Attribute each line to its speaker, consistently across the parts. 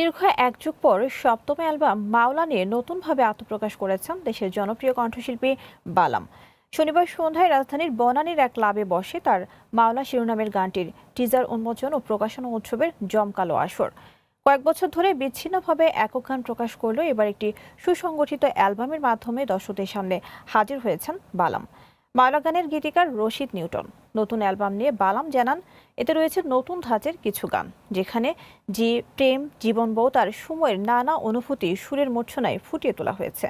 Speaker 1: দীর্ঘ এক যুগ পর সপ্তম অ্যালবাম মাওলা নিয়ে নতুনভাবে আত্মপ্রকাশ করেছেন দেশের জনপ্রিয় কণ্ঠশিল্পী বালাম। শনিবার সন্ধ্যায় রাজধানীর বনানীর এক ক্লাবে বসে তার মাওলা শিরোনামের গানটির টিজার উন্মোচন ও প্রকাশনা উৎসবের জমকালো আসর। কয়েক বছর ধরে বিচ্ছিন্নভাবে একক গান প্রকাশ করলেও এবার একটি সুসংগঠিত অ্যালবামের মাধ্যমে দর্শকদের সামনে হাজির হয়েছেন বালাম। মাওলা গানের গীতিকার রশিদ নিউটন নতুন অ্যালবাম নিয়ে বালাম জানান, এতে রয়েছে নতুন ধাঁচের কিছু গান, যেখানে প্রেম, জীবনবোধ আর সময়ের নানা অনুভূতি সুরের মূর্ছনায় ফুটিয়ে তোলা হয়েছে।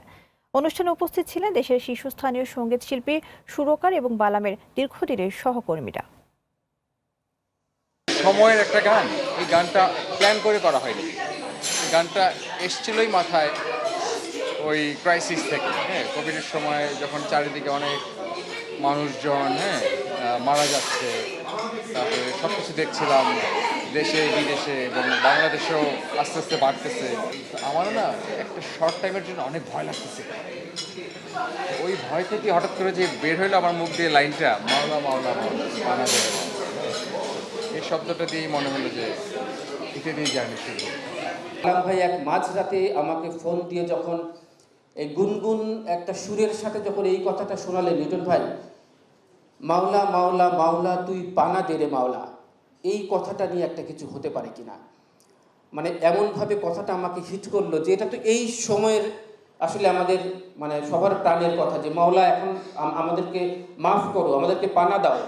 Speaker 1: অনুষ্ঠানে উপস্থিত ছিলেন দেশের শীর্ষস্থানীয় সঙ্গীত শিল্পী, সুরকার এবং বালামের দীর্ঘদিনের সহকর্মীরা।
Speaker 2: সময়ের একটা গান, এই গানটা প্ল্যান করে করা হয়নি। গানটা এসছিলই মাথায় ওই ক্রাইসিস থেকে, হ্যাঁ, কোভিডের সময় যখন চারিদিকে অনেক মানুষজন মারা যাচ্ছে, তারপরে সব কিছু দেখছিলাম দেশে বিদেশে এবং বাংলাদেশেও আস্তে আস্তে বাড়তেছে। আমারও না একটা শর্ট টাইমের জন্য অনেক ভয় লাগতেছে। ওই ভয় থেকে হঠাৎ করে যে বের হইলো আমার মুখ দিয়ে লাইনটা মাওলা মাওলা মাওলা বানাবে, এই শব্দটা দিয়েই মনে হলো যে এটা দিয়ে জার্নি শুরু।
Speaker 3: বালাম ভাই এক মাঝরাতে আমাকে ফোন দিয়ে যখন এই গুনগুন একটা সুরের সাথে যখন এই কথাটা শোনালেন, নিউটন ভাই, মাওলা মাওলা মাওলা তুই পানা দে রে মাওলা, এই কথাটা নিয়ে একটা কিছু হতে পারে কিনা, মানে এমনভাবে কথাটা আমাকে হিট করলো যে এটা তো এই সময়ের আসলে আমাদের মানে সবার প্রাণের কথা, যে মাওলা এখন আমাদেরকে মাফ করো, আমাদেরকে পানা দাও।